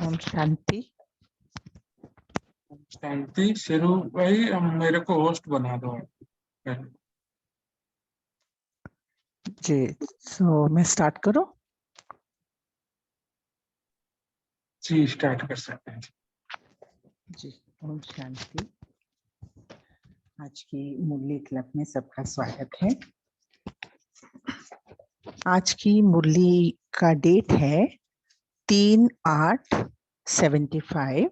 ओम शांति। शांति। शिरू भाई, मेरे को होस्ट बना दो। जी, सो मैं स्टार्ट करूं? जी, स्टार्ट कर सकते हैं। जी, ओम शांति। आज की मुरली क्लब में सबका स्वागत है। आज की मुरली का डेट है 3/8/75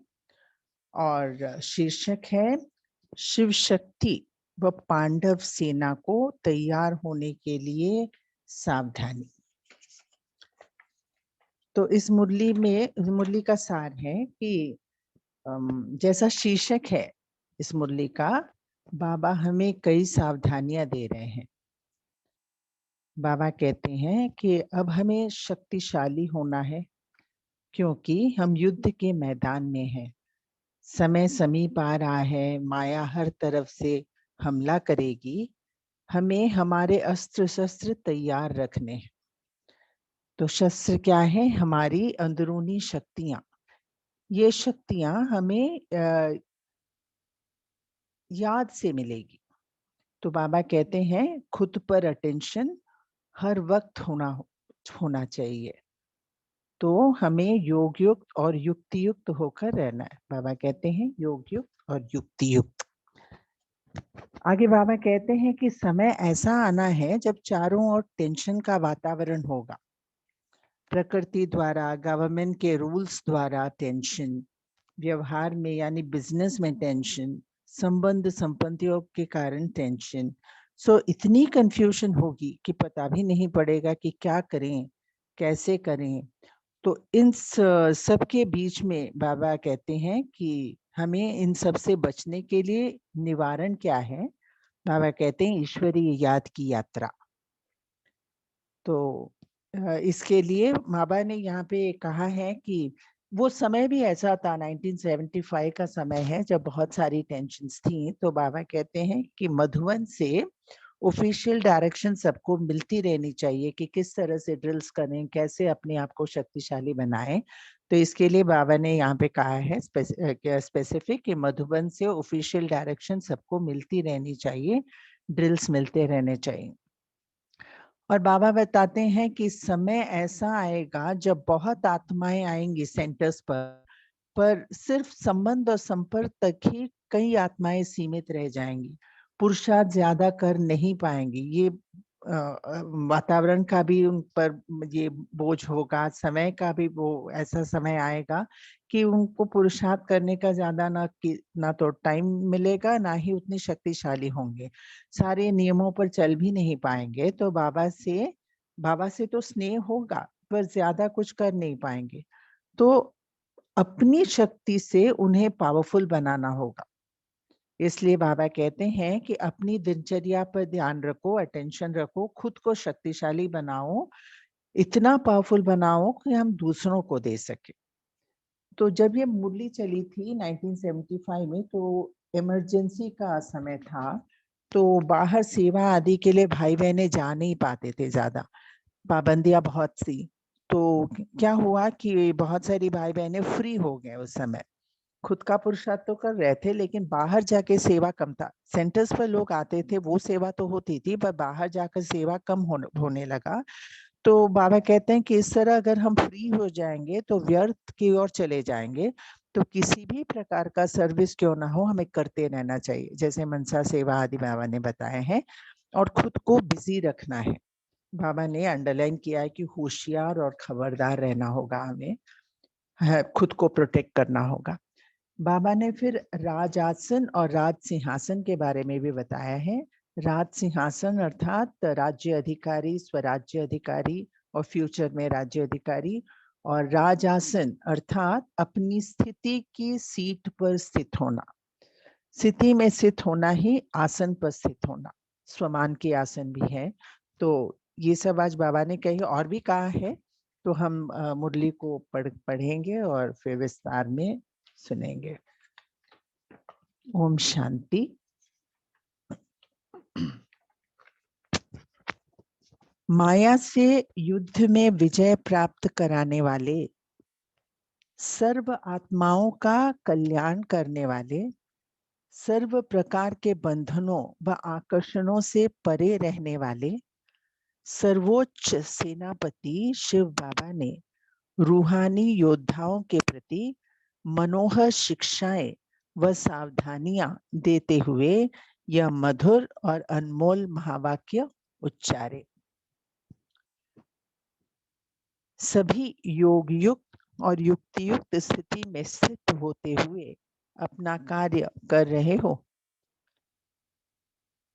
और शीर्षक है शिव शक्ति व पांडव सेना को तैयार होने के लिए सावधानी। तो इस मुरली का सार है कि जैसा शीर्षक है इस मुरली का, बाबा हमें कई सावधानियां दे रहे हैं। बाबा कहते हैं कि अब हमें शक्तिशाली होना है क्योंकि हम युद्ध के मैदान में हैं। समय समीप आ रहा है, माया हर तरफ से हमला करेगी। हमें हमारे अस्त्र शस्त्र तैयार रखने हैं। तो शस्त्र क्या है? हमारी अंदरूनी शक्तियां। ये शक्तियां हमें याद से मिलेगी। तो बाबा कहते हैं खुद पर अटेंशन हर वक्त होना चाहिए। तो हमें योग युक्त और युक्ति युक्त होकर रहना है। बाबा कहते हैं योग युक्त और युक्ति युक्त। आगे बाबा कहते हैं कि समय ऐसा आना है जब चारों ओर टेंशन का वातावरण होगा। प्रकृति द्वारा, गवर्नमेंट के रूल्स द्वारा टेंशन, व्यवहार में यानी बिजनेस में टेंशन, संबंध संपत्तियों के कारण टेंशन। सो इतनी कंफ्यूजन होगी कि पता भी नहीं पड़ेगा कि क्या करें, कैसे करें। तो इन सब के बीच में बाबा कहते हैं कि हमें इन सब से बचने के लिए निवारण क्या है? बाबा कहते हैं ईश्वरीय याद की यात्रा। तो इसके लिए बाबा ने यहाँ पे कहा है कि वो समय भी ऐसा था, 1975 का समय है जब बहुत सारी टेंशन्स थी। तो बाबा कहते हैं कि मधुबन से ऑफिशियल डायरेक्शन सबको मिलती रहनी चाहिए कि किस तरह से ड्रिल्स करें, कैसे अपने आप को शक्तिशाली बनाएं। तो इसके लिए बाबा ने यहाँ पे कहा है स्पेसिफिक कि मधुबन से ऑफिशियल डायरेक्शन सबको मिलती रहनी चाहिए, ड्रिल्स मिलते रहने चाहिए। और बाबा बताते हैं कि समय ऐसा आएगा जब बहुत आत्माएं आएंगी सेंटर्स पर सिर्फ संबंध और संपर्क तक ही कई आत्माएं सीमित रह जाएंगी, पुरुषार्थ ज्यादा कर नहीं पाएंगी। ये वातावरण का भी उन पर ये बोझ होगा, समय का भी वो ऐसा समय आएगा कि उनको पुरुषार्थ करने का ज्यादा ना तो टाइम मिलेगा, ना ही उतनी शक्तिशाली होंगे, सारे नियमों पर चल भी नहीं पाएंगे। तो बाबा से तो स्नेह होगा पर ज्यादा कुछ कर नहीं पाएंगे। तो अपनी शक्ति से उन्हें पावरफुल बनाना होगा। इसलिए बाबा कहते हैं कि अपनी दिनचर्या पर ध्यान रखो, अटेंशन रखो, खुद को शक्तिशाली बनाओ, इतना पावरफुल बनाओ कि हम दूसरों को दे सके। तो जब ये मुरली चली थी 1975 में, तो इमरजेंसी का समय था। तो बाहर सेवा आदि के लिए भाई बहनें जा नहीं पाते थे, ज्यादा पाबंदियां बहुत सी। तो क्या हुआ कि बहुत सारी भाई बहनें फ्री हो गए उस समय। खुद का पुरुषार्थ तो कर रहे थे लेकिन बाहर जाके सेवा कम था। सेंटर्स पर लोग आते थे, वो सेवा तो होती थी, पर बाहर जाकर सेवा कम होने लगा। तो बाबा कहते हैं कि इस तरह अगर हम फ्री हो जाएंगे तो व्यर्थ की ओर चले जाएंगे। तो किसी भी प्रकार का सर्विस क्यों ना हो, हमें करते रहना चाहिए, जैसे मनसा सेवा आदि बाबा ने बताए हैं। और खुद को बिजी रखना है। बाबा ने अंडरलाइन किया है कि होशियार और खबरदार रहना होगा, हमें खुद को प्रोटेक्ट करना होगा। बाबा ने फिर राजासन और राज सिंहासन के बारे में भी बताया है। राज सिंहासन अर्थात राज्य अधिकारी, स्वराज्य अधिकारी और फ्यूचर में राज्य अधिकारी। और राजासन अर्थात अपनी स्थिति की सीट पर स्थित होना। स्थिति में स्थित होना ही आसन पर स्थित होना, स्वमान के आसन भी है। तो ये सब आज बाबा ने कहीं और भी कहा है। तो हम मुरली को पढ़ेंगे और फिर विस्तार में सुनेंगे। ओम शांति। माया से युद्ध में विजय प्राप्त कराने वाले सर्व आत्माओं का कल्याण करने वाले, सर्व प्रकार के बंधनों व आकर्षणों से परे रहने वाले सर्वोच्च सेनापति शिव बाबा ने रूहानी योद्धाओं के प्रति मनोहर शिक्षाएं व सावधानियां देते हुए यह मधुर और अनमोल महावाक्य उच्चारे। सभी योग युक्त और युक्ति युक्त स्थिति में स्थित होते हुए अपना कार्य कर रहे हो,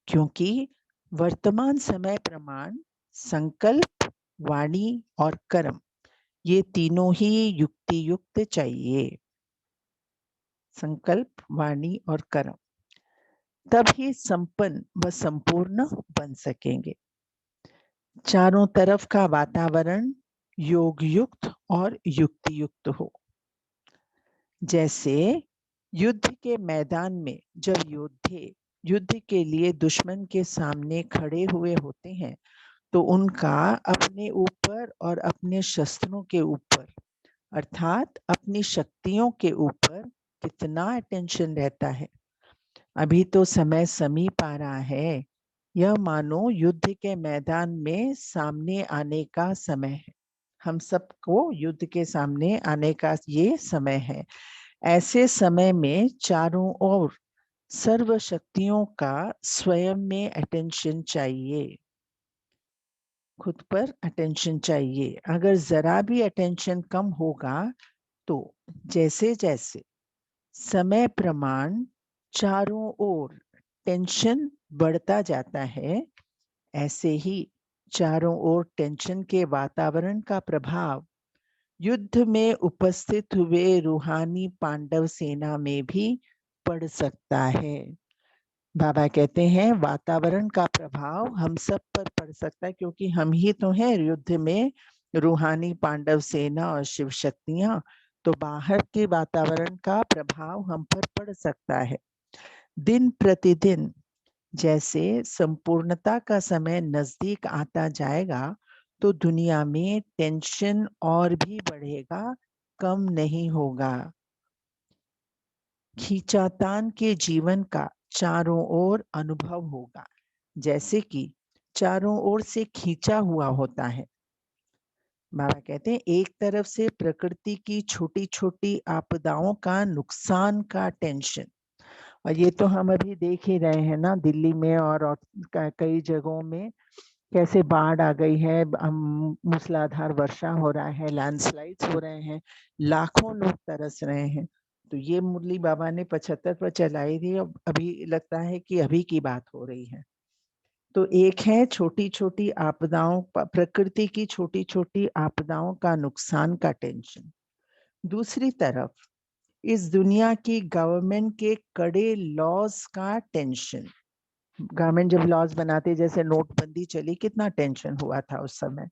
क्योंकि वर्तमान समय प्रमाण संकल्प, वाणी और कर्म ये तीनों ही युक्ति युक्त चाहिए। संकल्प, वाणी और कर्म, तब ही संपन्न व संपूर्ण बन सकेंगे। चारों तरफ का वातावरण योग युक्त और युक्ति युक्त हो। जैसे युद्ध के मैदान में जब योद्धे युद्ध के लिए दुश्मन के सामने खड़े हुए होते हैं तो उनका अपने ऊपर और अपने शस्त्रों के ऊपर अर्थात अपनी शक्तियों के ऊपर कितना अटेंशन रहता है। अभी तो समय समीप आ रहा है, यह मानो युद्ध के मैदान में सामने आने का समय है। हम सबको युद्ध के सामने आने का ये समय है। ऐसे समय में चारों ओर सर्व शक्तियों का स्वयं में अटेंशन चाहिए, खुद पर अटेंशन चाहिए। अगर जरा भी अटेंशन कम होगा तो जैसे जैसे समय प्रमाण चारों ओर टेंशन बढ़ता जाता है, ऐसे ही चारों ओर टेंशन के वातावरण का प्रभाव युद्ध में उपस्थित हुए रूहानी पांडव सेना में भी पड़ सकता है। बाबा कहते हैं वातावरण का प्रभाव हम सब पर पड़ सकता है, क्योंकि हम ही तो हैं युद्ध में रूहानी पांडव सेना और शिव शक्तियां, तो बाहर के वातावरण का प्रभाव हम पर पड़ सकता है। दिन प्रतिदिन जैसे संपूर्णता का समय नजदीक आता जाएगा तो दुनिया में टेंशन और भी बढ़ेगा, कम नहीं होगा। खींचातान के जीवन का चारों ओर अनुभव होगा, जैसे कि चारों ओर से खींचा हुआ होता है। बाबा कहते हैं एक तरफ से प्रकृति की छोटी छोटी आपदाओं का नुकसान का टेंशन, और ये तो हम अभी देख ही रहे हैं ना, दिल्ली में और कई जगहों में कैसे बाढ़ आ गई है, मूसलाधार वर्षा हो रहा है, लैंडस्लाइड्स हो रहे हैं, लाखों लोग तरस रहे हैं। तो ये मुरली बाबा ने 75 पर चलाई थी, अब अभी लगता है कि अभी की बात हो रही है। तो एक है छोटी छोटी आपदाओं, प्रकृति की छोटी छोटी आपदाओं का नुकसान का टेंशन। दूसरी तरफ इस दुनिया की गवर्नमेंट के कड़े लॉज का टेंशन। गवर्नमेंट जब लॉज बनाते, जैसे नोटबंदी चली, कितना टेंशन हुआ था उस समय।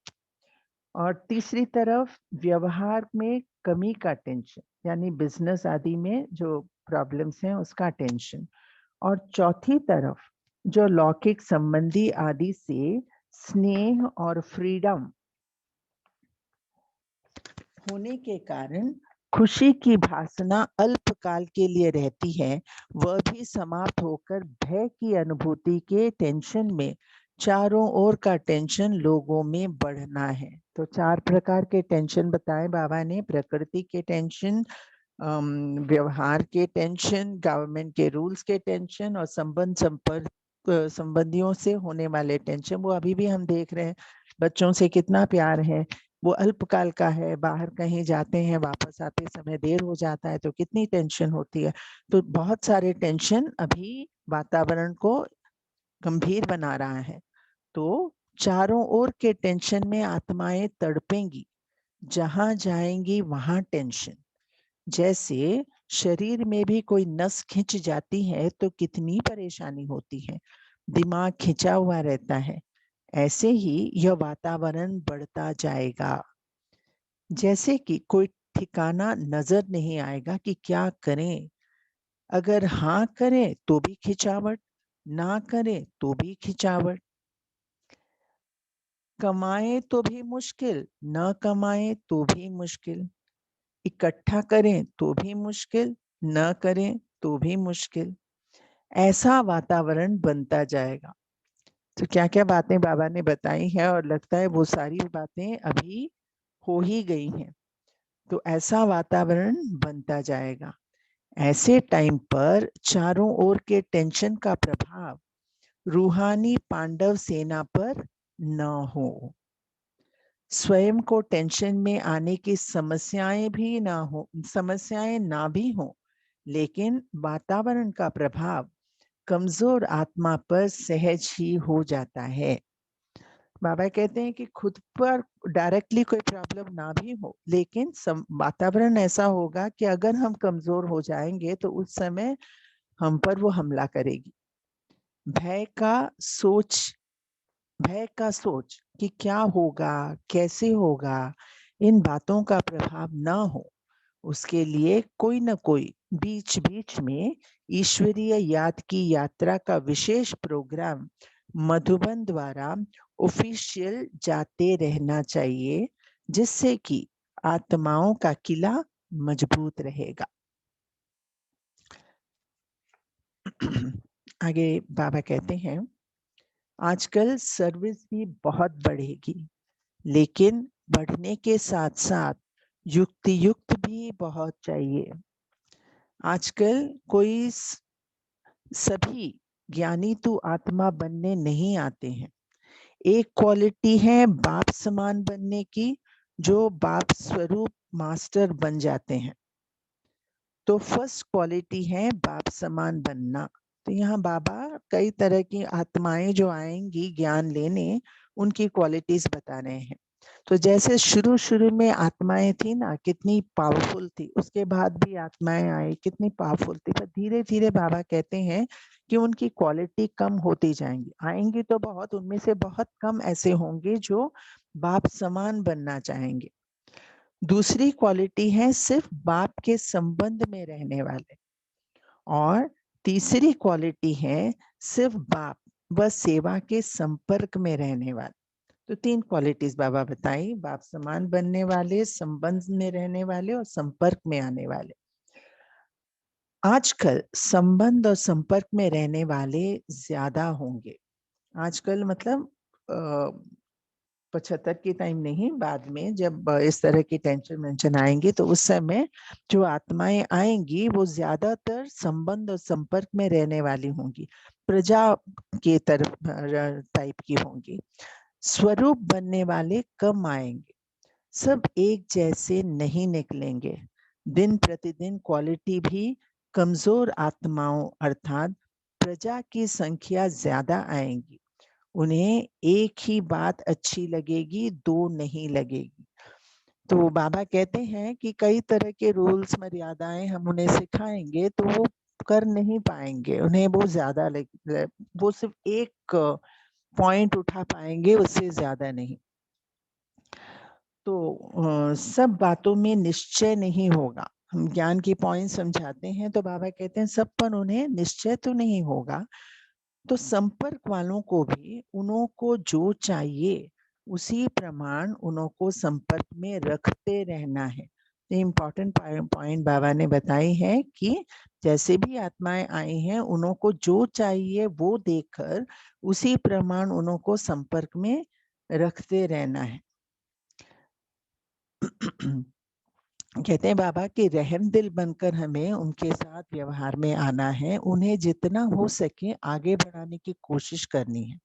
और तीसरी तरफ व्यवहार में कमी का टेंशन, यानी बिजनेस आदि में जो प्रॉब्लम्स हैं उसका टेंशन। और चौथी तरफ जो लौकिक संबंधी आदि से स्नेह और फ्रीडम होने के कारण खुशी की भासना अल्पकाल के लिए रहती है, वह भी समाप्त होकर भय की अनुभूति के टेंशन में चारों ओर का टेंशन लोगों में बढ़ना है। तो 4 प्रकार के टेंशन बताए बाबा ने, प्रकृति के टेंशन, व्यवहार के टेंशन, गवर्नमेंट के रूल्स के टेंशन, और संपर्क संबंधियों से होने वाले टेंशन। वो अभी भी हम देख रहे हैं, बच्चों से कितना प्यार है, वो अल्पकाल का है, बाहर कहीं जाते हैं वापस आते समय देर हो जाता है तो कितनी टेंशन होती है। तो बहुत सारे टेंशन अभी वातावरण को गंभीर बना रहा है। तो चारों ओर के टेंशन में आत्माएं तड़पेंगी, जहां जाएंगी वहां टेंशन। जैसे शरीर में भी कोई नस खिंच जाती है तो कितनी परेशानी होती है, दिमाग खिंचा हुआ रहता है। ऐसे ही यह वातावरण बढ़ता जाएगा, जैसे कि कोई ठिकाना नजर नहीं आएगा कि क्या करें। अगर हाँ करें तो भी खिंचावट, ना करें तो भी खिंचावट, कमाए तो भी मुश्किल, न कमाए तो भी मुश्किल। इकट्ठा करें तो भी मुश्किल, न करें तो भी मुश्किल, ऐसा वातावरण बनता जाएगा। तो क्या क्या बातें बाबा ने बताई हैं और लगता है वो सारी बातें अभी हो ही गई हैं। तो ऐसा वातावरण बनता जाएगा। ऐसे टाइम पर चारों ओर के टेंशन का प्रभाव रूहानी पांडव सेना पर न हो। स्वयं को टेंशन में आने की समस्याएं ना भी हो, लेकिन वातावरण का प्रभाव कमजोर आत्मा पर सहज ही हो जाता है। बाबा कहते हैं कि खुद पर डायरेक्टली कोई प्रॉब्लम ना भी हो, लेकिन वातावरण ऐसा होगा कि अगर हम कमजोर हो जाएंगे तो उस समय हम पर वो हमला करेगी। भय का सोच भय का सोच कि क्या होगा, कैसे होगा, इन बातों का प्रभाव ना हो, उसके लिए कोई न कोई बीच बीच में ईश्वरीय याद की यात्रा का विशेष प्रोग्राम मधुबन द्वारा ऑफिशियल जाते रहना चाहिए, जिससे कि आत्माओं का किला मजबूत रहेगा। आगे बाबा कहते हैं, आजकल सर्विस भी बहुत बढ़ेगी, लेकिन बढ़ने के साथ साथ युक्ति युक्त भी बहुत चाहिए। आजकल कोई सभी ज्ञानी तो आत्मा बनने नहीं आते हैं। एक क्वालिटी है बाप समान बनने की, जो बाप स्वरूप मास्टर बन जाते हैं। तो फर्स्ट क्वालिटी है बाप समान बनना। तो यहाँ बाबा कई तरह की आत्माएं जो आएंगी ज्ञान लेने, उनकी क्वालिटीज बता रहे हैं। तो जैसे शुरू शुरू में आत्माएं थी ना, कितनी पावरफुल थी, उसके बाद भी आत्माएं आई कितनी पावरफुल थी, पर धीरे धीरे बाबा कहते हैं कि उनकी क्वालिटी कम होती जाएंगी। आएंगी तो बहुत, उनमें से बहुत कम ऐसे होंगे जो बाप समान बनना चाहेंगे। दूसरी क्वालिटी है सिर्फ बाप के संबंध में रहने वाले, और तीसरी क्वालिटी है सिर्फ बाप व सेवा के संपर्क में रहने वाले। तो तीन क्वालिटीज बाबा बताई, बाप समान बनने वाले, संबंध में रहने वाले और संपर्क में आने वाले। आजकल संबंध और संपर्क में रहने वाले ज्यादा होंगे। आजकल मतलब 75 की टाइम नहीं, बाद में जब इस तरह की टेंशन वेंशन आएंगी तो उस समय जो आत्माएं आएंगी वो ज्यादातर संबंध और संपर्क में रहने वाली होंगी, प्रजा के तरफ टाइप की होंगी। स्वरूप बनने वाले कम आएंगे, सब एक जैसे नहीं निकलेंगे। दिन प्रतिदिन क्वालिटी भी कमजोर आत्माओं अर्थात प्रजा की संख्या ज्यादा आएंगी। उन्हें एक ही बात अच्छी लगेगी, दो नहीं लगेगी। तो बाबा कहते हैं कि कई तरह के रूल्स मर्यादाएं हम उन्हें सिखाएंगे तो वो कर नहीं पाएंगे, उन्हें वो ज्यादा वो सिर्फ एक पॉइंट उठा पाएंगे, उससे ज्यादा नहीं। तो सब बातों में निश्चय नहीं होगा। हम ज्ञान की पॉइंट समझाते हैं तो बाबा कहते हैं सब पर उन्हें निश्चय तो नहीं होगा। तो संपर्क वालों को भी उन्हों को जो चाहिए उसी प्रमाण उन्हों को संपर्क में रखते रहना है। ये इम्पोर्टेंट पॉइंट बाबा ने बताई है कि जैसे भी आत्माएं आई हैं उन्हों को जो चाहिए वो देकर उसी प्रमाण उन्हों को संपर्क में रखते रहना है। कहते हैं बाबा कि रहम दिल बनकर हमें उनके साथ व्यवहार में आना है, उन्हें जितना हो सके आगे बढ़ाने की कोशिश करनी है।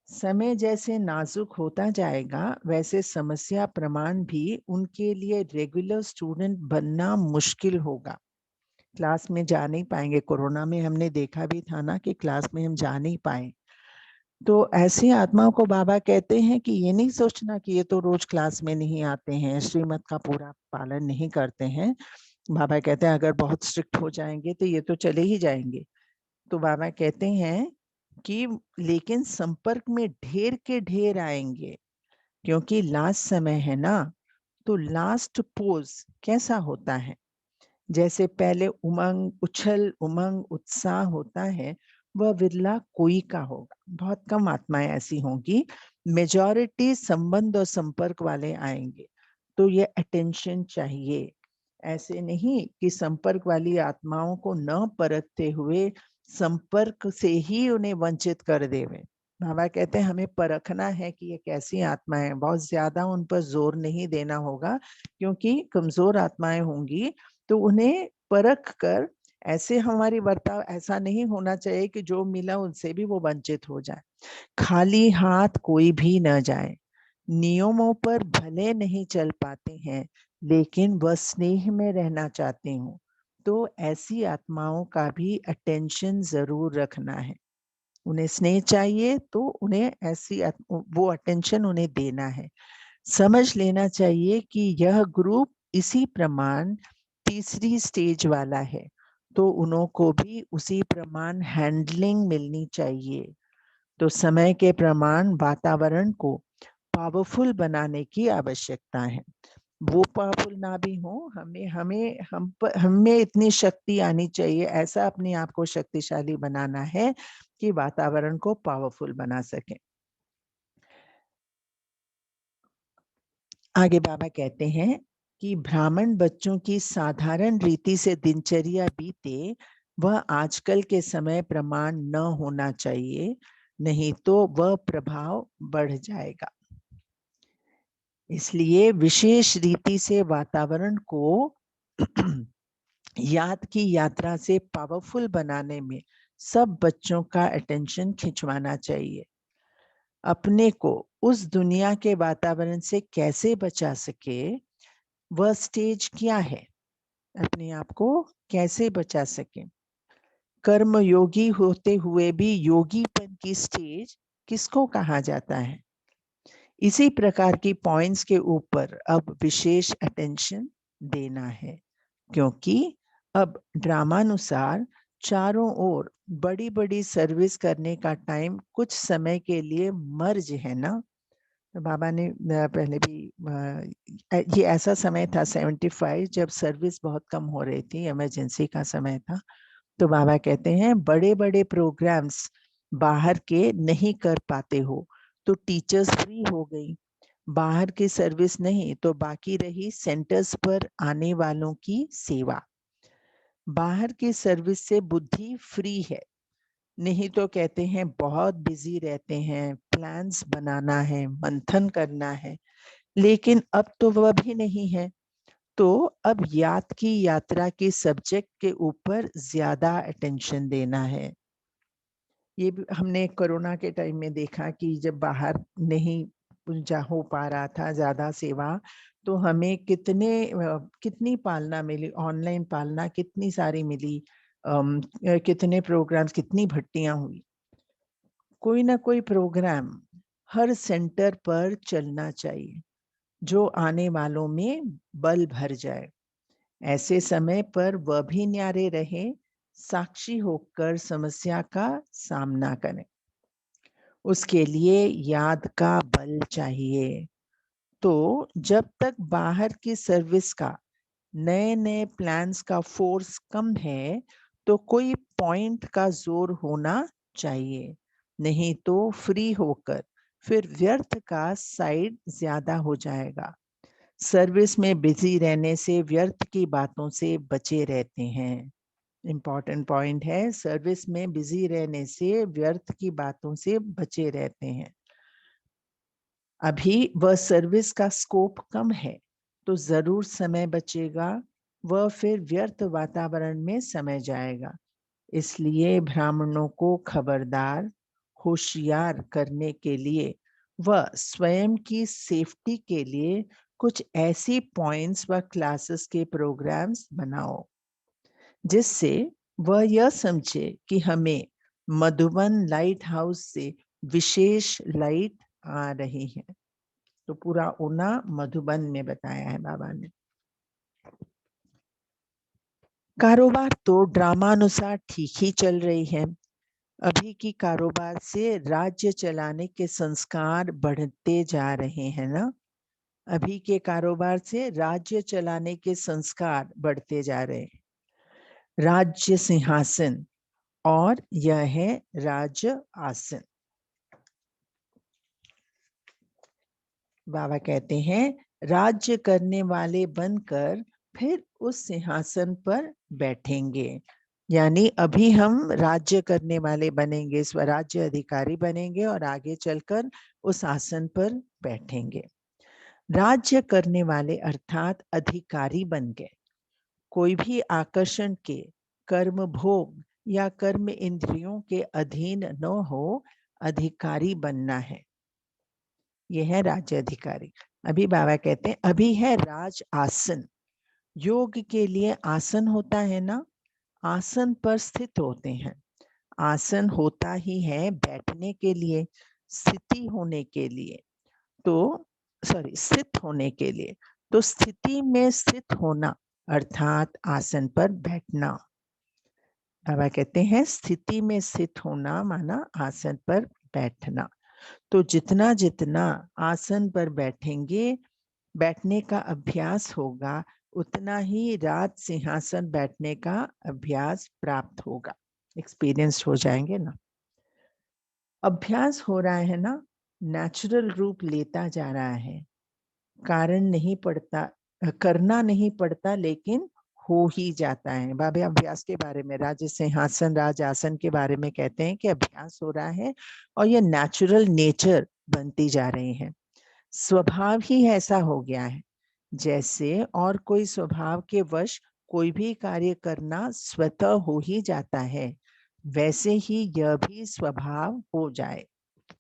समय जैसे नाजुक होता जाएगा वैसे समस्या प्रमाण भी उनके लिए रेगुलर स्टूडेंट बनना मुश्किल होगा। क्लास में जा नहीं पाएंगे। कोरोना में हमने देखा भी था ना कि क्लास में हम जा नहीं पाए। तो ऐसी आत्माओं को बाबा कहते हैं कि ये नहीं सोचना कि ये तो रोज क्लास में नहीं आते हैं, श्रीमत का पूरा पालन नहीं करते हैं। बाबा कहते हैं अगर बहुत स्ट्रिक्ट हो जाएंगे तो ये तो चले ही जाएंगे। तो बाबा कहते हैं कि लेकिन संपर्क में ढेर के ढेर आएंगे, क्योंकि लास्ट समय है ना। तो लास्ट पोज कैसा होता है, जैसे पहले उमंग उत्साह होता है, वह विरला कोई का होगा, बहुत कम आत्माएं ऐसी होंगी। मेजॉरिटी संबंध और संपर्क वाले आएंगे। तो ये अटेंशन चाहिए। ऐसे नहीं कि संपर्क वाली आत्माओं को न परखते हुए संपर्क से ही उन्हें वंचित कर देवे। बाबा कहते हैं हमें परखना है कि ये कैसी आत्मा है, बहुत ज्यादा उन पर जोर नहीं देना होगा, क्योंकि कमजोर आत्माएं होंगी तो उन्हें परख कर, ऐसे हमारी बर्ताव ऐसा नहीं होना चाहिए कि जो मिला उनसे भी वो वंचित हो जाए। खाली हाथ कोई भी न जाए। नियमों पर भले नहीं चल पाते हैं, लेकिन वह स्नेह में रहना चाहते हूँ, तो ऐसी आत्माओं का भी अटेंशन जरूर रखना है। उन्हें स्नेह चाहिए तो उन्हें ऐसी वो अटेंशन उन्हें देना है। समझ लेना चाहिए कि यह ग्रुप इसी प्रमाण तीसरी स्टेज वाला है, तो उन्हों को भी उसी प्रमाण हैंडलिंग मिलनी चाहिए। तो समय के प्रमाण वातावरण को पावरफुल बनाने की आवश्यकता है। वो पावरफुल ना भी हो, हमें इतनी शक्ति आनी चाहिए, ऐसा अपने आप को शक्तिशाली बनाना है कि वातावरण को पावरफुल बना सके। आगे बाबा कहते हैं कि ब्राह्मण बच्चों की साधारण रीति से दिनचर्या बीते, वह आजकल के समय प्रमाण न होना चाहिए, नहीं तो वह प्रभाव बढ़ जाएगा। इसलिए विशेष रीति से वातावरण को याद की यात्रा से पावरफुल बनाने में सब बच्चों का अटेंशन खिंचवाना चाहिए। अपने को उस दुनिया के वातावरण से कैसे बचा सके, वह स्टेज क्या है, अपने आप को कैसे बचा सके। कर्म योगी होते हुए भी योगीपन की स्टेज किसको कहा जाता है। इसी प्रकार की पॉइंट्स के ऊपर अब विशेष अटेंशन देना है, क्योंकि अब ड्रामानुसार चारों ओर बड़ी बड़ी सर्विस करने का टाइम कुछ समय के लिए मर्ज है ना। तो बाबा ने पहले भी ये ऐसा समय था 75 जब सर्विस बहुत कम हो रही थी, इमरजेंसी का समय था। तो बाबा कहते हैं बड़े बड़े प्रोग्राम्स बाहर के नहीं कर पाते हो तो टीचर्स फ्री हो गई, बाहर की सर्विस नहीं तो बाकी रही सेंटर्स पर आने वालों की सेवा। बाहर की सर्विस से बुद्धि फ्री है, नहीं तो कहते हैं बहुत बिजी रहते हैं, प्लान्स बनाना है, मंथन करना है, लेकिन अब तो वह भी नहीं है। तो अब याद की यात्रा के सब्जेक्ट के ऊपर ज्यादा अटेंशन देना है। ये भी हमने कोरोना के टाइम में देखा कि जब बाहर नहीं जा हो पा रहा था ज्यादा सेवा, तो हमें कितनी पालना मिली, ऑनलाइन पालना कितनी सारी मिली, कितने प्रोग्राम्स, कितनी भट्टियां हुई। कोई ना कोई प्रोग्राम हर सेंटर पर चलना चाहिए जो आने वालों में बल भर जाए। ऐसे समय पर वह भी न्यारे रहे, साक्षी होकर समस्या का सामना करें। उसके लिए याद का बल चाहिए। तो जब तक बाहर की सर्विस का नए नए प्लान्स का फोर्स कम है, तो कोई पॉइंट का जोर होना चाहिए, नहीं तो फ्री होकर फिर व्यर्थ का साइड ज्यादा हो जाएगा। सर्विस में बिजी रहने से व्यर्थ की बातों से बचे रहते हैं। इम्पॉर्टेंट पॉइंट है, सर्विस में बिजी रहने से व्यर्थ की बातों से बचे रहते हैं। अभी वह सर्विस का स्कोप कम है तो जरूर समय बचेगा, वह फिर व्यर्थ वातावरण में समय जाएगा। इसलिए ब्राह्मणों को खबरदार, होशियार करने के लिए वह स्वयं की सेफ्टी के लिए कुछ ऐसी पॉइंट्स व क्लासेस के प्रोग्राम्स बनाओ जिससे वह यह समझे कि हमें मधुबन लाइट हाउस से विशेष लाइट आ रही है। तो पूरा ऊना मधुबन में बताया है बाबा ने। कारोबार तो ड्रामानुसार ठीक ही चल रही है। अभी की कारोबार से राज्य चलाने के संस्कार बढ़ते जा रहे हैं ना। अभी के कारोबार से राज्य चलाने के संस्कार बढ़ते जा रहे हैं। राज्य सिंहासन और यह है राज्य आसन। बाबा कहते हैं राज्य करने वाले बनकर फिर उस सिंहासन पर बैठेंगे। यानी अभी हम राज्य करने वाले बनेंगे, स्वराज्य अधिकारी बनेंगे और आगे चलकर उस आसन पर बैठेंगे। राज्य करने वाले अर्थात अधिकारी बन गए। कोई भी आकर्षण के, कर्म भोग या कर्म इंद्रियों के अधीन न हो, अधिकारी बनना है। यह है राज्य अधिकारी। अभी बाबा कहते हैं अभी है राज आसन। योग के लिए आसन होता है ना, आसन पर स्थित होते हैं। आसन होता ही है बैठने के लिए, स्थिति होने के लिए, तो स्थित होने के लिए। तो स्थिति में स्थित होना अर्थात आसन पर बैठना। बाबा कहते हैं स्थिति में स्थित होना माना आसन पर बैठना। तो जितना जितना आसन पर बैठेंगे, बैठने का अभ्यास होगा, उतना ही राज सिंहासन बैठने का अभ्यास प्राप्त होगा, एक्सपीरियंस हो जाएंगे ना। अभ्यास हो रहा है ना, नेचुरल रूप लेता जा रहा है। कारण नहीं पड़ता, करना नहीं पड़ता, लेकिन हो ही जाता है। बाबा अभ्यास के बारे में, राज सिंहासन राज आसन के बारे में कहते हैं कि अभ्यास हो रहा है और ये नेचुरल नेचर बनती जा रही है। स्वभाव ही ऐसा हो गया है। जैसे और कोई स्वभाव के वश कोई भी कार्य करना स्वतः हो ही जाता है, वैसे ही यह भी स्वभाव हो जाए।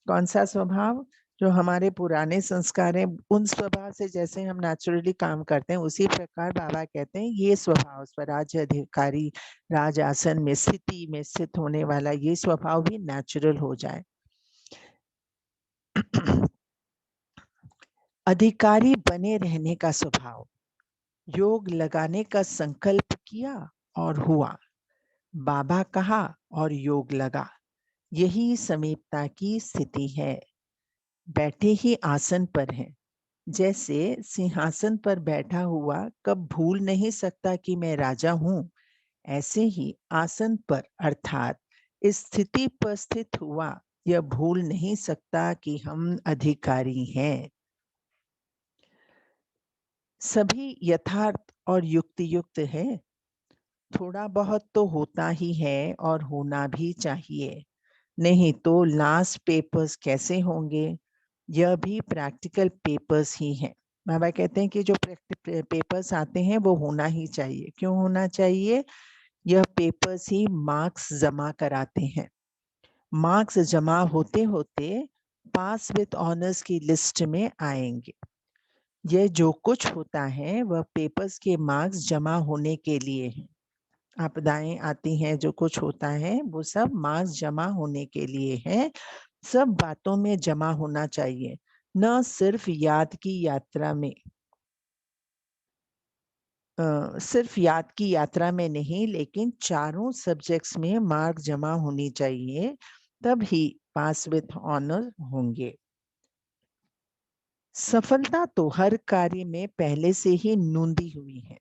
कौन सा स्वभाव? जो हमारे पुराने संस्कार हैं, उन स्वभाव से जैसे हम नेचुरली काम करते हैं, उसी प्रकार बाबा कहते हैं ये स्वभाव, स्वराज्य अधिकारी राज आसन में स्थिति में स्थित होने वाला ये स्वभाव भी नेचुरल हो जाए। अधिकारी बने रहने का स्वभाव। योग लगाने का संकल्प किया और हुआ, बाबा कहा और योग लगा। यही समीपता की स्थिति है। बैठे ही आसन पर है। जैसे सिंहासन पर बैठा हुआ कब भूल नहीं सकता कि मैं राजा हूं, ऐसे ही आसन पर अर्थात इस स्थिति पर स्थित हुआ यह भूल नहीं सकता कि हम अधिकारी हैं। सभी यथार्थ और युक्ति युक्त है। थोड़ा बहुत तो होता ही है और होना भी चाहिए, नहीं तो लास्ट पेपर्स कैसे होंगे? यह भी प्रैक्टिकल पेपर्स ही हैं। बाबा कहते हैं कि जो पेपर्स आते हैं वो होना ही चाहिए। क्यों होना चाहिए? यह पेपर्स ही मार्क्स जमा कराते हैं। मार्क्स जमा होते होते पास विद ऑनर्स की लिस्ट में आएंगे। यह जो कुछ होता है वह पेपर्स के मार्क्स जमा होने के लिए है। आपदाएं आती हैं, जो कुछ होता है वो सब मार्क्स जमा होने के लिए है। सब बातों में जमा होना चाहिए, न सिर्फ याद की यात्रा में। सिर्फ याद की यात्रा में नहीं, लेकिन चारों सब्जेक्ट्स में मार्क जमा होनी चाहिए, तब ही पास विथ ऑनर होंगे। सफलता तो हर कार्य में पहले से ही नूंदी हुई है।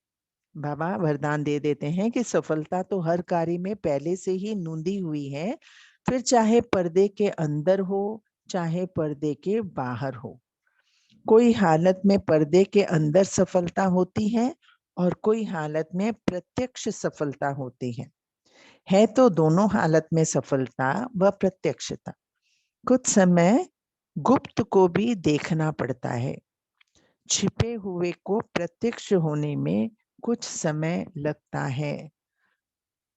बाबा वरदान दे देते हैं कि सफलता तो हर कार्य में पहले से ही नूंदी हुई है, फिर चाहे पर्दे के अंदर हो चाहे पर्दे के बाहर हो। कोई हालत में पर्दे के अंदर सफलता होती है और कोई हालत में प्रत्यक्ष सफलता होती है तो दोनों हालत में सफलता व प्रत्यक्षता। कुछ समय गुप्त को भी देखना पड़ता है। छिपे हुए को प्रत्यक्ष होने में कुछ समय लगता है।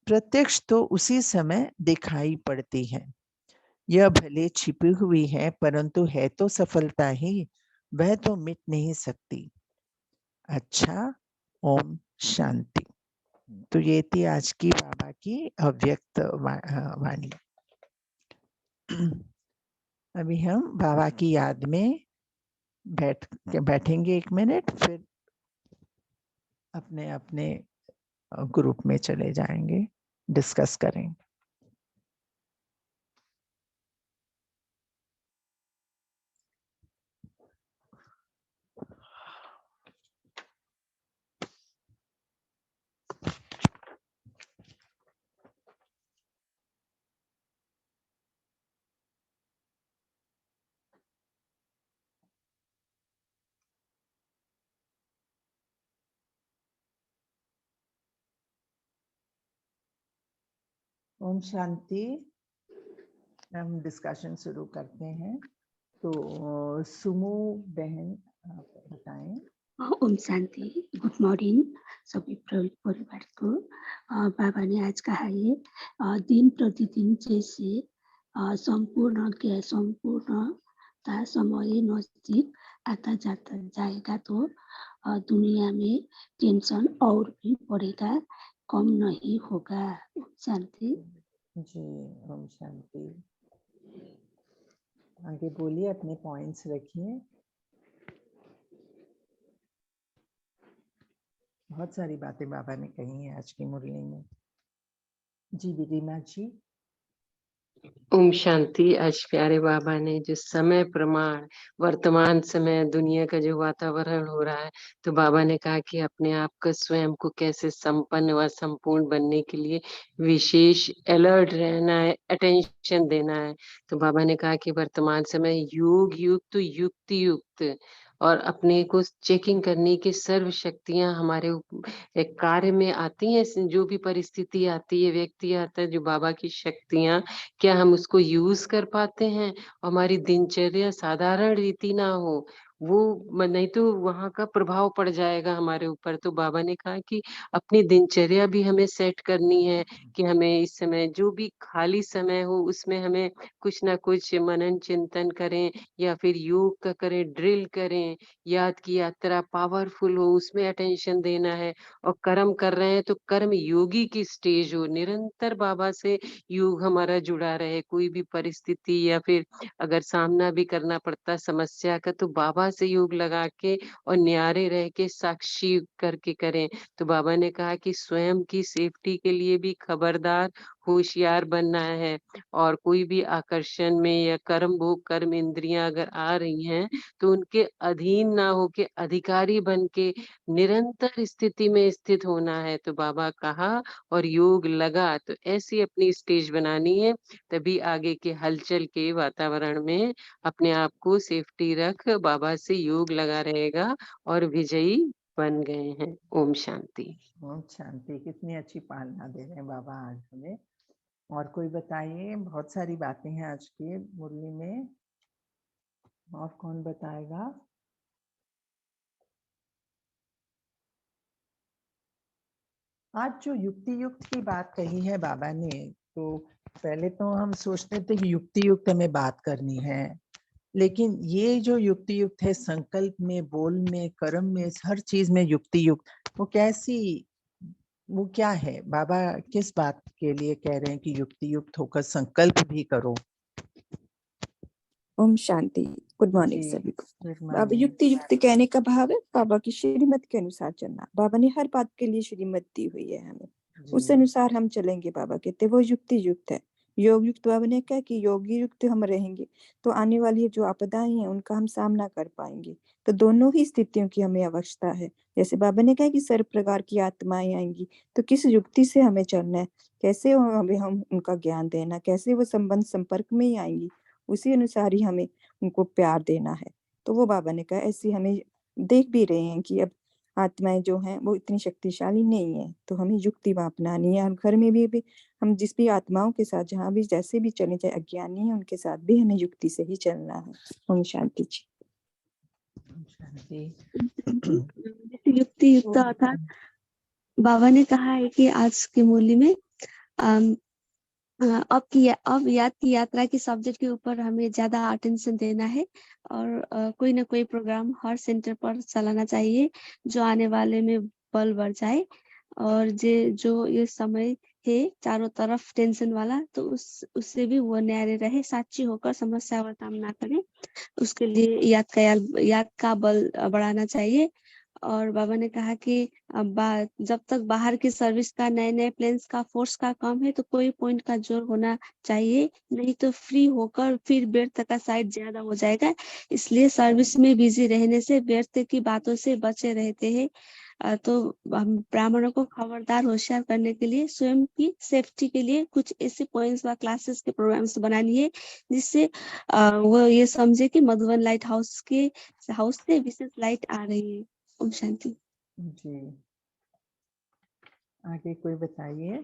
प्रत्यक्ष तो उसी समय दिखाई पड़ती है। यह भले छिपी हुई है परंतु है तो सफलता ही, वह तो मिट नहीं सकती। अच्छा, ओम शांति। तो ये थी आज की बाबा की अव्यक्त वाणी। अभी हम बाबा की याद में बैठेंगे 1 मिनट, फिर अपने अपने ग्रुप में चले जाएंगे, डिस्कस करेंगे। ओम शांति। हम डिस्कशन शुरू करते हैं। तो सुमो बहन आप बताएं। ओम शांति। गुड मॉर्निंग सभी परिवार को। बाबा ने आज कहा है दिन प्रतिदिन जैसे संपूर्णता समय नजदीक आता जाता जाएगा तो दुनिया में टेंशन और भी बढ़ेगा, कम नहीं होगा। ओम शांति। जी ओम शांति। आगे बोलिए, अपने पॉइंट्स रखिए। बहुत सारी बातें बाबा ने कही हैं आज की मुरली में। जी विदिमा जी। ओम शांति। आज प्यारे बाबा ने जो समय प्रमाण वर्तमान समय दुनिया का जो वातावरण हो रहा है, तो बाबा ने कहा कि अपने आप को स्वयं को कैसे संपन्न व संपूर्ण बनने के लिए विशेष अलर्ट रहना है, अटेंशन देना है। तो बाबा ने कहा कि वर्तमान समय योग युक्त युक्ति युक्त और अपने को चेकिंग करने की सर्व शक्तियां हमारे एक कार्य में आती हैं। जो भी परिस्थिति आती है, व्यक्ति आता है, जो बाबा की शक्तियां, क्या हम उसको यूज कर पाते हैं? हमारी दिनचर्या साधारण रीति ना हो, वो नहीं तो वहां का प्रभाव पड़ जाएगा हमारे ऊपर। तो बाबा ने कहा कि अपनी दिनचर्या भी हमें सेट करनी है कि हमें इस समय जो भी खाली समय हो उसमें हमें कुछ ना कुछ मनन चिंतन करें या फिर योग का करें, ड्रिल करें, याद की यात्रा पावरफुल हो उसमें अटेंशन देना है। और कर्म कर रहे हैं तो कर्म योगी की स्टेज हो, निरंतर बाबा से योग हमारा जुड़ा रहे। कोई भी परिस्थिति या फिर अगर सामना भी करना पड़ता समस्या का, तो बाबा से योग लगा के और न्यारे रह के साक्षी करके करें। तो बाबा ने कहा कि स्वयं की सेफ्टी के लिए भी खबरदार होशियार बनना है। और कोई भी आकर्षण में या कर्म भोग कर्म इंद्रियां अगर आ रही हैं तो उनके अधीन ना होके अधिकारी बन के निरंतर स्थिति में स्थित होना है। तो बाबा कहा और योग लगा, तो ऐसी अपनी स्टेज बनानी है, तभी आगे के हलचल के वातावरण में अपने आप को सेफ्टी रख बाबा से योग लगा रहेगा और विजयी बन गए हैं। ओम शांति। ओम शांति। कितनी अच्छी पालना दे रहे हैं बाबा आज हमें। और कोई बताइए, बहुत सारी बातें हैं आज की मुरली में। और कौन बताएगा? आज जो युक्ति युक्त की बात कही है बाबा ने, तो पहले तो हम सोचते थे कि युक्ति युक्त हमें बात करनी है, लेकिन ये जो युक्ति युक्त है, संकल्प में, बोल में, कर्म में, हर चीज में युक्ति युक्त, वो कैसी, वो क्या है? बाबा किस बात के लिए कह रहे हैं कि युक्ति युक्त होकर संकल्प भी करो? ओम शांति। गुड मॉर्निंग जी सभी को। गुड बाबा मॉर्निंग। युक्ति युक्ति कहने का भाव है बाबा की श्रीमत के अनुसार चलना। बाबा ने हर बात के लिए श्रीमत दी हुई है हमें, उस जी अनुसार हम चलेंगे। बाबा कहते वो युक्ति युक्त है। योग युक्त बाबा ने कहा कि योगी युक्त हम रहेंगे तो आने वाली जो आपदाएं हैं उनका हम सामना कर पाएंगे। तो दोनों ही स्थितियों की हमें आवश्यकता है। जैसे बाबा ने कहा कि सर्व प्रकार की आत्माएं आएंगी, तो किस युक्ति से हमें चलना है, कैसे हमें हम उनका ज्ञान देना, कैसे वो संबंध संपर्क में ही आएंगी, उसी अनुसार ही हमें उनको प्यार देना है। तो वो बाबा ने कहा ऐसी हमें देख भी रहे हैं कि अब आत्माएं जो हैं वो इतनी शक्तिशाली नहीं है, तो हमें युक्ति वहां अपनानी है। और घर में भी हम जिस भी आत्माओं के साथ जहाँ भी जैसे भी चले, चाहे अज्ञानी है उनके साथ भी हमें युक्ति से ही चलना है। ओम शांति जी। शांति। युक्ति युक्त अर्थात बाबा ने कहा है कि आज की मुरली में अब याद की यात्रा की सब्जेक्ट के ऊपर हमें ज्यादा अटेंशन देना है और कोई ना कोई प्रोग्राम हर सेंटर पर चलाना चाहिए जो आने वाले में बल बढ़ जाए। और जो ये समय है चारों तरफ टेंशन वाला, तो उससे भी वो न्यारे रहे, साक्षी होकर समस्या का सामना करे। उसके लिए याद का बल बढ़ाना चाहिए। और बाबा ने कहा कि जब तक बाहर की सर्विस का नए नए प्लेन्स का फोर्स का कम है तो कोई पॉइंट का जोर होना चाहिए, नहीं तो फ्री होकर फिर व्यर्थ का साइड ज्यादा हो जाएगा। इसलिए सर्विस में बिजी रहने से व्यर्थ की बातों से बचे रहते हैं। तो हम ब्राह्मणों को खबरदार होशियार करने के लिए स्वयं की सेफ्टी के लिए कुछ ऐसे पॉइंट्स व क्लासेस के प्रोग्राम्स बनानी है जिससे वो ये समझे कि मधुबन लाइट हाउस से विशेष लाइट आ रही है। ओम शांति। जी आगे कोई बताइए।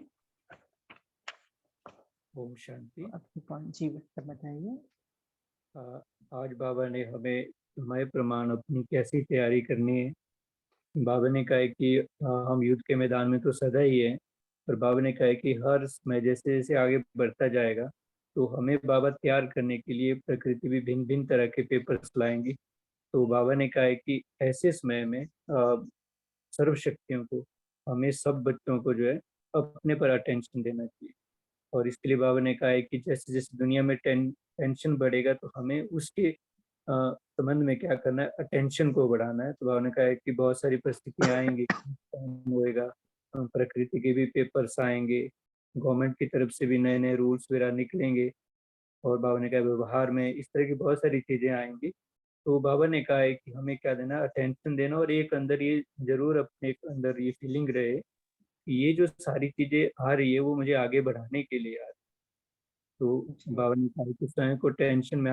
ओम शांति। अपनी पॉइंट जी बताइए। आज बाबा ने हमें समय प्रमाण अपनी कैसी तैयारी करनी है। बाबा ने कहा है कि हम युद्ध के मैदान में तो सदा ही है, पर बाबा ने कहा है कि हर समय जैसे जैसे आगे बढ़ता जाएगा तो हमें बाबा तैयार करने के लिए प्रकृति भी भिन्न भिन्न तरह के पेपर्स लाएंगी। तो बाबा ने कहा है कि ऐसे समय में सर्व शक्तियों को, हमें सब बच्चों को जो है अपने पर अटेंशन देना चाहिए। और इसके लिए बाबा ने कहा है कि जैसे जैसे दुनिया में टेंशन बढ़ेगा तो हमें उसके संबंध में क्या करना है, अटेंशन को बढ़ाना है। तो बाबा ने कहा है कि बहुत सारी परिस्थितियां आएंगी, होएगा, प्रकृति के भी पेपर्स आएंगे, गवर्नमेंट की तरफ से भी नए नए रूल्स वगैरह निकलेंगे, और बाबा ने कहा व्यवहार में इस तरह की बहुत सारी चीजें आएंगी। तो बाबा ने कहा है कि हमें क्या देना, अटेंशन देना, और एक अंदर ये जरूर अपने अंदर ये फीलिंग रहे कि ये जो सारी चीजें आ रही है वो मुझे आगे बढ़ाने के लिए आ रही है। तो बाबा ने कहा कि स्वयं को टेंशन में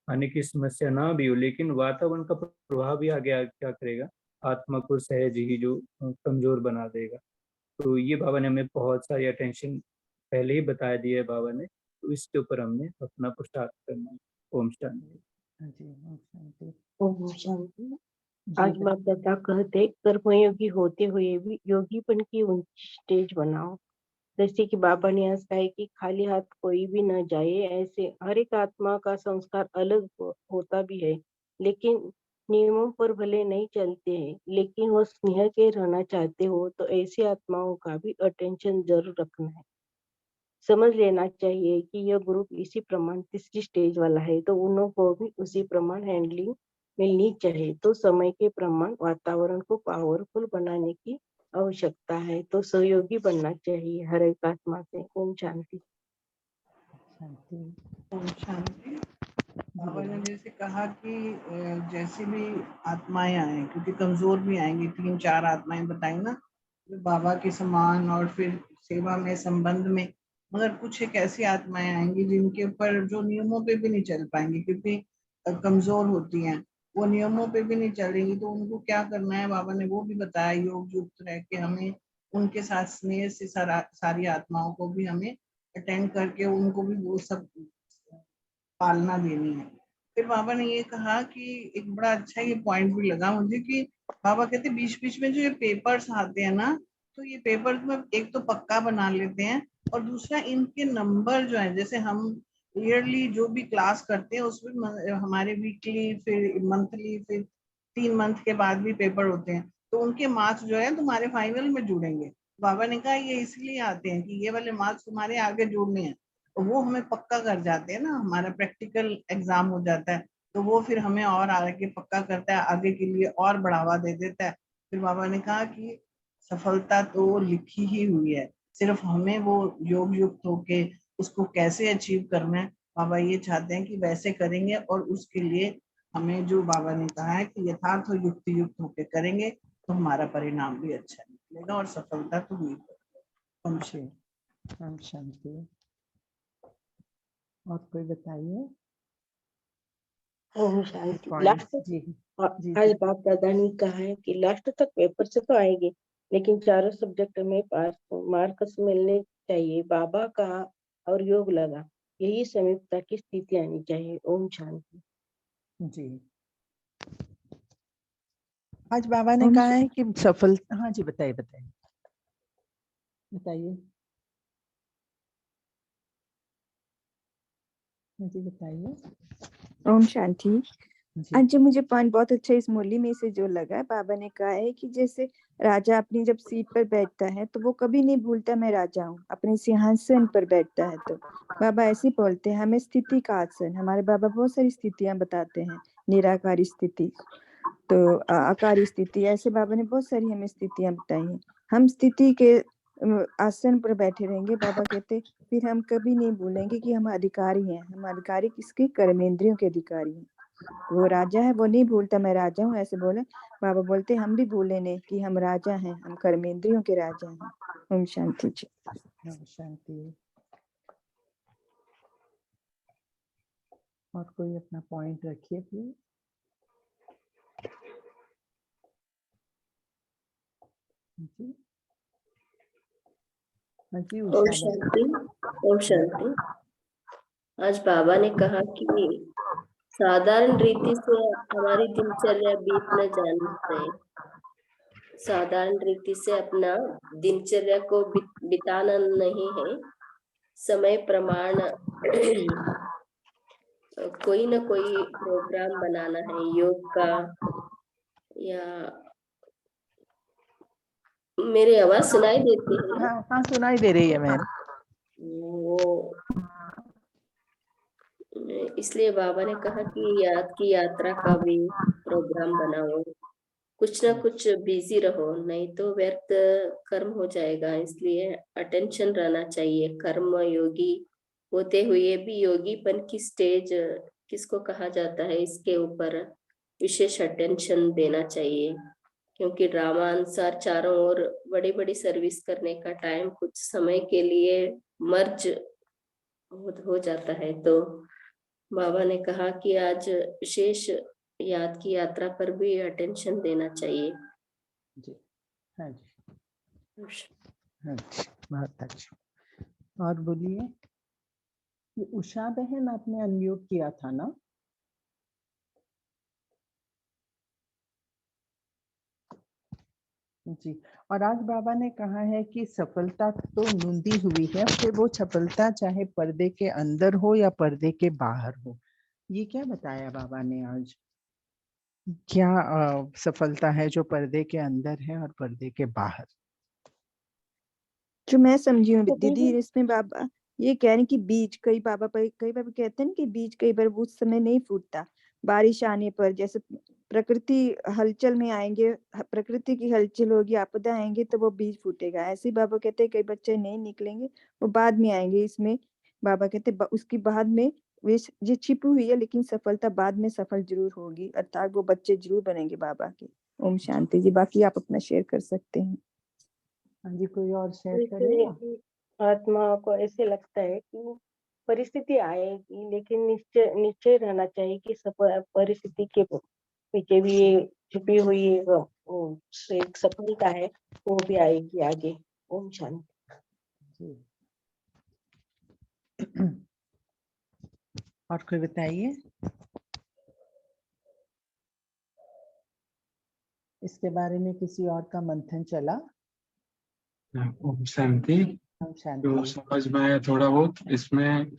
आने की समस्या ना भी हो, लेकिन वातावरण का प्रभाव भी आगे क्या करेगा, आत्मा को सहज ही जो कमजोर बना देगा। तो ये बाबा ने हमें बहुत सारी अटेंशन पहले ही बता दिया है बाबा ने, तो इसके ऊपर हमने अपना पुरुषार्थ करना है। ओम शांति। जी ओम शांति। ओम शांति। जी आज बाप दादा कहते कर्मयोगी होते हुए भी योगीपन की ऊंची स्टेज बनाओ। जैसे कि बाबा ने आज कहा है कि खाली हाथ कोई भी न जाए, ऐसे हर एक आत्मा का संस्कार अलग होता भी है, लेकिन नियमों पर भले नहीं चलते हैं, लेकिन वो स्नेह के रहना चाहते हो तो ऐसी आत्माओं का भी अटेंशन जरूर रखना है। समझ लेना चाहिए कि यह ग्रुप इसी प्रमाण तीसरी स्टेज वाला है, तो उन्हों को भी उसी प्रमाण हैंडलिंग मिलनी चाहिए। तो समय के प्रमाण वातावरण को पावरफुल बनाने की आवश्यकता है, तो सहयोगी बनना चाहिए हर एक आत्मा से। ओम शांति। शांति। ओम शांति। जी बाबा ने बोलिए। जैसे कहा कि जैसी भी आत्माएं आए, क्योंकि कमजोर भी आएंगी, 3-4 आत्माएं बताई ना, जो बाबा के समान और फिर सेवा में संबंध में, मगर कुछ एक ऐसी आत्माएं आएंगी जिनके ऊपर जो नियमों पे भी नहीं चल पाएंगी, क्योंकि कमजोर होती हैं, वो नियमों पे भी नहीं चलेंगी। तो उनको क्या करना है, बाबा ने वो भी बताया, योग युक्त रह के हमें उनके साथ स्नेह से सारी आत्माओं को भी हमें अटेंड करके उनको भी वो सब पालना देनी है। फिर बाबा ने ये कहा कि एक बड़ा अच्छा ये पॉइंट भी लगा मुझे कि बाबा कहते बीच बीच में जो ये पेपर्स आते हैं ना, तो ये पेपर्स में एक तो पक्का बना लेते हैं, और दूसरा इनके नंबर जो है, जैसे हम ईयरली जो भी क्लास करते हैं उसमें हमारे वीकली, फिर मंथली, फिर 3 मंथ के बाद भी पेपर होते हैं, तो उनके मार्क्स जो है तुम्हारे फाइनल में जुड़ेंगे। बाबा ने कहा ये इसलिए आते हैं कि ये वाले मार्क्स तुम्हारे आगे जुड़ने हैं, तो वो हमें पक्का कर जाते हैं ना, हमारा प्रैक्टिकल एग्जाम हो जाता है, तो वो फिर हमें और आगे पक्का करता है, आगे के लिए और बढ़ावा दे देता है। फिर बाबा ने कहा कि सफलता तो लिखी ही हुई है, सिर्फ हमें वो योग युक्त होके उसको कैसे अचीव करना है, बाबा ये चाहते हैं कि वैसे करेंगे, और उसके लिए हमें जो बाबा ने कहा है कि यथार्थ और युक्ति युक्त होके करेंगे तो हमारा परिणाम भी अच्छा निकलेगा और सफलता तो हुई। ओम शांति। ओम शांति। और कोई बताइए। ओम शांति। पॉइंट लास्ट जी जी आज जी। बाप दादा ने कहा है कि लास्ट तक पेपर से तो आएंगे, लेकिन चारों सब्जेक्ट में पास मार्क्स मिलने चाहिए। बाबा का और योग लगा, यही समीपता की स्थिति आनी चाहिए। ओम शांति। जी आज बाबा ने ओम कहा है कि सफल, हाँ जी बताइए बताइए बताइए। हाँ जी बताइए। ओम शांति। जी आज जो मुझे पॉइंट बहुत अच्छा इस मुरली में से जो लगा, बाबा ने कहा है कि जैसे राजा अपनी जब सीट पर बैठता है तो वो कभी नहीं भूलता मैं राजा हूँ, अपने सिंहासन पर बैठता है। तो बाबा ऐसे बोलते हैं हमें स्थिति का आसन। हमारे बाबा बहुत सारी स्थितियां बताते हैं, निराकारी स्थिति, तो आकारी स्थिति, ऐसे बाबा ने बहुत सारी हमें स्थितियां बताई हैं। हम स्थिति के आसन पर बैठे रहेंगे। बाबा कहते फिर हम कभी नहीं भूलेंगे कि हम अधिकारी हैं। हम अधिकारी किसके? कर्मेंद्रियों के अधिकारी हैं। वो राजा है, वो नहीं भूलता मैं राजा हूँ, ऐसे बोले। बाबा बोलते हम भी भूले नहीं कि हम राजा हैं, हम कर्मेंद्रियों के राजा हैं। ओम शांति जी। ओम शांति। और कोई अपना पॉइंट रखिए प्लीज। जी हाँ जी ओम उषा शांति। ओम शांति। आज बाबा ने कहा कि साधारण रीति से हमारी दिनचर्या बीत न जानी चाहिए। साधारण रीति से अपना दिनचर्या को बिताना नहीं है, समय प्रमाण कोई ना कोई प्रोग्राम बनाना है, योग का या मेरी आवाज सुनाई देती है? हाँ हाँ सुनाई दे रही है मैम। वो इसलिए बाबा ने कहा कि याद की यात्रा का भी प्रोग्राम बनाओ, कुछ ना कुछ बिजी रहो, नहीं तो व्यर्थ कर्म हो जाएगा। इसलिए अटेंशन रहना चाहिए। कर्म योगी होते हुए भी योगीपन की स्टेज किसको कहा जाता है, इसके ऊपर विशेष अटेंशन देना चाहिए, क्योंकि ड्रामा अनुसार चारों ओर बड़ी बड़ी सर्विस करने का टाइम कुछ समय के लिए मर्ज हो जाता है। तो बाबा ने कहा कि आज विशेष याद की यात्रा पर भी अटेंशन देना चाहिए। जी हाँ जी हाँ जी, बहुत अच्छा। और बोलिए, ये उषा बहन आपने अनम्यूट किया था ना? जी। और आज बाबा ने कहा है कि सफलता तो नूंदी हुई है, फिर वो सफलता चाहे पर्दे के अंदर हो या पर्दे के बाहर हो। ये क्या बताया बाबा ने आज? क्या सफलता है जो पर्दे के अंदर है और पर्दे के बाहर? जो मैं समझी हूँ दीदी, इसमें बाबा ये कह रहे हैं कि बीज कई बाबा कहते हैं कि बीज कई बार उस समय नहीं फूटता, बारिश आने पर जैसे प्रकृति हलचल में आएंगे, प्रकृति की हलचल होगी, आपदा आएंगे तो वो बीज फूटेगा। ऐसे ही बाबा कहते हैं कई बच्चे नहीं निकलेंगे, वो बाद में आएंगे। इसमें बाबा कहते हैं उसकी बाद में ये छिपी हुई है, लेकिन सफलता बाद में सफल जरूर होगी, अर्थात वो बच्चे जरूर बनेंगे बाबा के। ओम शांति जी। बाकी आप अपना शेयर कर सकते हैं। हाँ जी, कोई और शेयर करेगा? आत्मा को ऐसे लगता है कि परिस्थिति आएगी, लेकिन निश्चय रहना चाहिए कि सब परिस्थिति के पीछे भी छुपी हुई एक सफलता है, वो भी आएगी आगे। ओम शांति। और कोई बताइए, इसके बारे में किसी और का मंथन चला? ओम शांति। जो समझ में आया थोड़ा बहुत, इसमें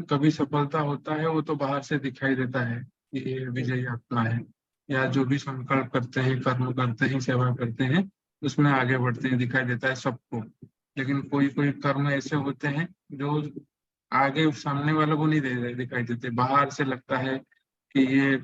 कभी सफलता होता है वो तो बाहर से दिखाई देता है कि ये विजयी आत्मा है, या जो भी संकल्प करते हैं, कर्म करते हैं, सेवा करते हैं, उसमें आगे बढ़ते हैं, दिखाई देता है सबको। लेकिन कोई कोई कर्म ऐसे होते हैं जो आगे सामने वालों को नहीं दिखाई देते, बाहर से लगता है कि ये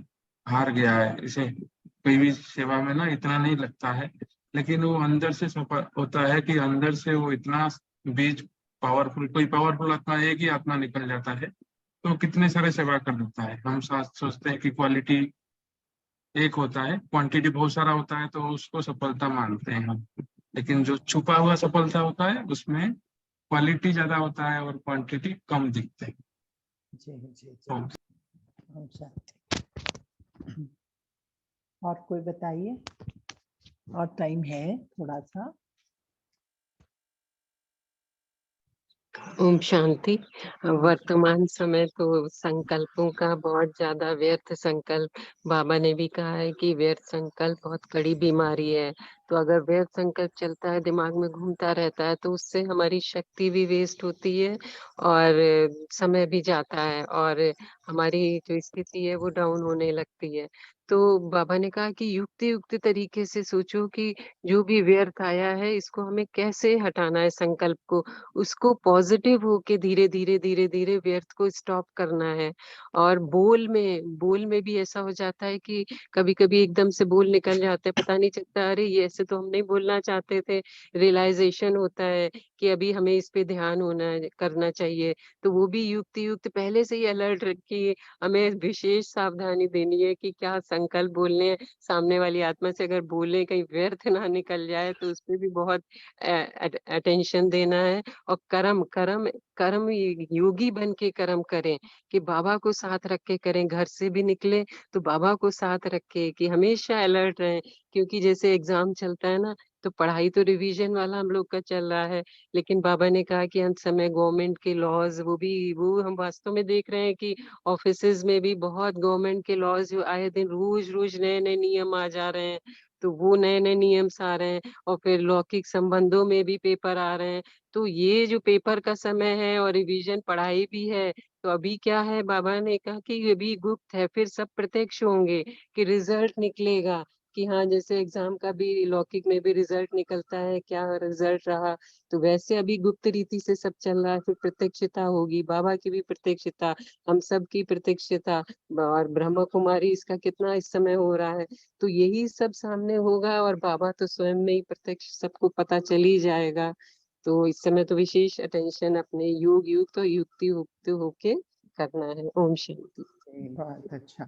हार गया है, इसे कोई भी सेवा में ना इतना नहीं लगता है, लेकिन वो अंदर से होता है कि अंदर से वो इतना बीज पावरफुल, कोई पावरफुल आत्मा, एक ही आत्मा निकल जाता है तो कितने सारे सेवा कर देता है। हम सोचते हैं कि क्वालिटी एक होता है, क्वांटिटी बहुत सारा होता है, तो उसको सफलता मानते हैं हम, लेकिन जो छुपा हुआ सफलता होता है उसमें क्वालिटी ज्यादा होता है और क्वांटिटी कम दिखते हैं। जी जी जी। ओम शांति। और कोई बताइए, और टाइम है थोड़ा सा। ओम शांति। वर्तमान समय तो संकल्पों का बहुत ज्यादा व्यर्थ संकल्प, बाबा ने भी कहा है कि व्यर्थ संकल्प बहुत कड़ी बीमारी है। तो अगर व्यर्थ संकल्प चलता है, दिमाग में घूमता रहता है, तो उससे हमारी शक्ति भी वेस्ट होती है और समय भी जाता है और हमारी जो स्थिति है वो डाउन होने लगती है। तो बाबा ने कहा कि युक्ति युक्त तरीके से सोचो कि जो भी व्यर्थ आया है इसको हमें कैसे हटाना है, संकल्प को, उसको पॉजिटिव होके धीरे धीरे धीरे धीरे व्यर्थ को स्टॉप करना है। और बोल में भी ऐसा हो जाता है कि कभी कभी एकदम से बोल निकल जाते हैं, पता नहीं चलता, अरे ये ऐसे तो हम नहीं बोलना चाहते थे। रियलाइजेशन होता है कि अभी हमें इस पे ध्यान करना चाहिए। तो वो भी युक्त पहले से ही अलर्ट रखिए, हमें विशेष सावधानी देनी है कि क्या संकल्प बोलने हैं। सामने वाली आत्मा से अगर बोले कहीं व्यर्थ ना निकल जाए तो उस पर भी बहुत अटेंशन देना है। और कर्म कर्म कर्म योगी बन के कर्म करें, कि बाबा को साथ रख के करें। घर से भी निकले तो बाबा को साथ रखे, कि हमेशा अलर्ट रहें, क्योंकि जैसे एग्जाम चलता है ना, तो पढ़ाई तो रिवीजन वाला हम लोग का चल रहा है, लेकिन बाबा ने कहा कि अंत समय गवर्नमेंट के लॉज वो हम वास्तव में देख रहे हैं कि ऑफिसेज में भी बहुत गवर्नमेंट के लॉज जो आए दिन रोज रोज नए नए नियम आ जा रहे हैं, तो वो नए नए नियम्स आ रहे हैं, और फिर लौकिक संबंधों में भी पेपर आ रहे हैं। तो ये जो पेपर का समय है और रिवीजन पढ़ाई भी है, तो अभी क्या है, बाबा ने कहा कि ये भी गुप्त है, फिर सब प्रत्यक्ष होंगे कि रिजल्ट निकलेगा, कि हाँ जैसे एग्जाम का भी लौकिक में भी रिजल्ट निकलता है, क्या रिजल्ट रहा, तो वैसे अभी गुप्त रीति से सब चल रहा है, फिर प्रत्यक्षता होगी, बाबा की भी प्रत्यक्षता, हम सब की प्रत्यक्षता, और ब्रह्मा कुमारी इसका कितना इस समय हो रहा है, तो यही सब सामने होगा, और बाबा तो स्वयं में ही प्रत्यक्ष सबको पता चल ही जाएगा। तो इस समय तो विशेष अटेंशन अपने योग युक्त और युक्ति युक्त होके करना है। ओम शांति। बहुत अच्छा।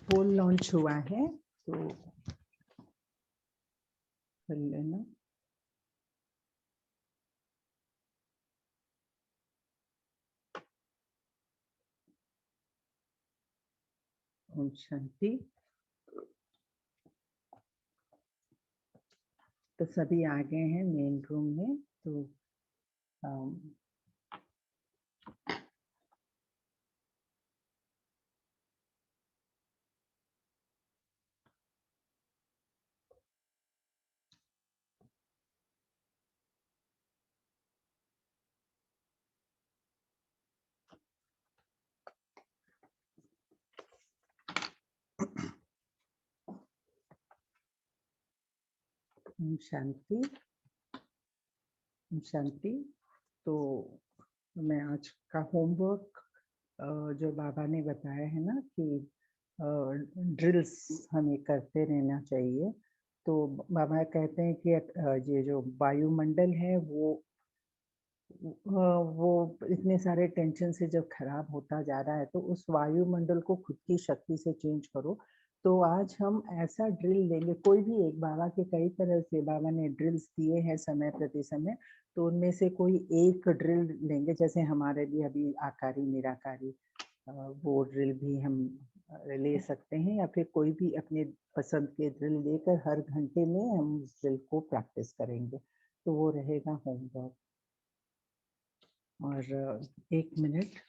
पोल लॉन्च हुआ है तो कर लेना। ओम शांति। तो सभी आ गए हैं मेन रूम में, तो ओम शांति। ओम शांति। तो मैं आज का होमवर्क जो बाबा ने बताया है ना कि ड्रिल्स हमें करते रहना चाहिए, तो बाबा कहते हैं कि ये जो वायुमंडल है वो इतने सारे टेंशन से जब खराब होता जा रहा है, तो उस वायुमंडल को खुद की शक्ति से चेंज करो। तो आज हम ऐसा ड्रिल लेंगे, कोई भी एक, बाबा के कई तरह से बाबा ने ड्रिल्स दिए हैं समय प्रति समय, तो उनमें से कोई एक ड्रिल लेंगे, जैसे हमारे भी अभी आकारी निराकारी वो ड्रिल भी हम ले सकते हैं, या फिर कोई भी अपने पसंद के ड्रिल लेकर हर घंटे में हम उस ड्रिल को प्रैक्टिस करेंगे, तो वो रहेगा होमवर्क। और 1 मिनट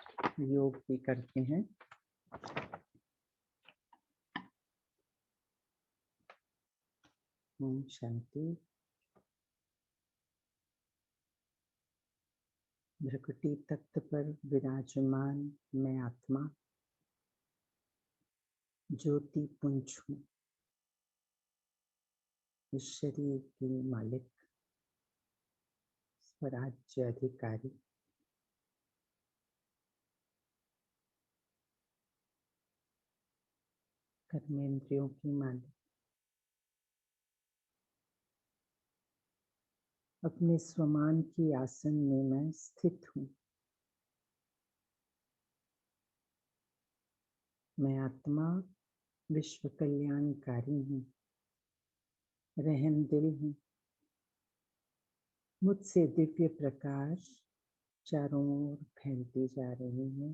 योग भी करते हैं। ओम शांति। भ्रकुटी तख्त पर विराजमान मैं आत्मा ज्योति पुंज हूँ, इस शरीर की मालिक, स्वराज्य अधिकारी, कर्मेंद्रियों की मालिक, अपने स्वमान की आसन में मैं स्थित हूँ। मैं आत्मा विश्व कल्याणकारी हूँ, रहम दिल हूँ। मुझसे दिव्य प्रकाश चारों ओर फैलती जा रही है।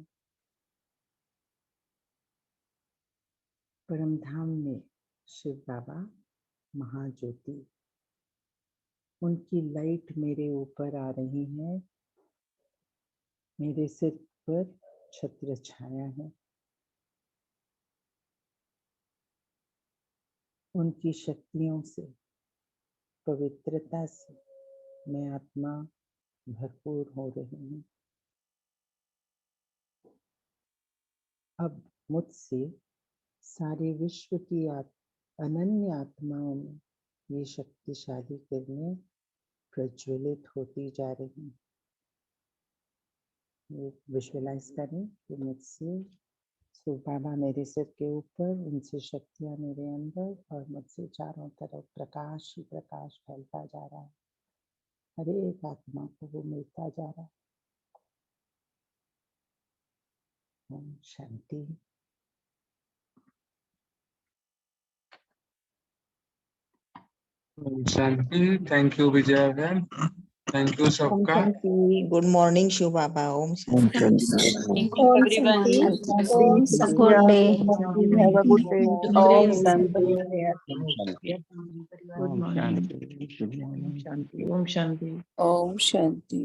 परम धाम में शिव बाबा महाज्योति, उनकी लाइट मेरे ऊपर आ रही है। मेरे सिर पर छत्र छाया है। उनकी शक्तियों से, पवित्रता से मैं आत्मा भरपूर हो रही हूँ। अब मुझसे सारे विश्व की अनन्य आत्माओं में ये शक्तिशाली किरणें प्रज्वलित होती जा रही हैं। विजुअलाइज करें कि मुझसे शिव बाबा मेरे सिर के ऊपर, उनसे शक्तियाँ मेरे अंदर, और मुझसे चारों तरफ प्रकाश ही प्रकाश फैलता जा रहा है। हर एक आत्मा को वो मिलता जा रहा है। ओम शांति। शांति। थैंक यू विजया बहन। थैंक यू सबका। Good morning Shiv Baba. ओम ओम शांति। शांति। ओम शांति। ओम शांति। Good day. Have a good day. ओम शांति। Good morning. शांति। ओम शांति। ओम शांति।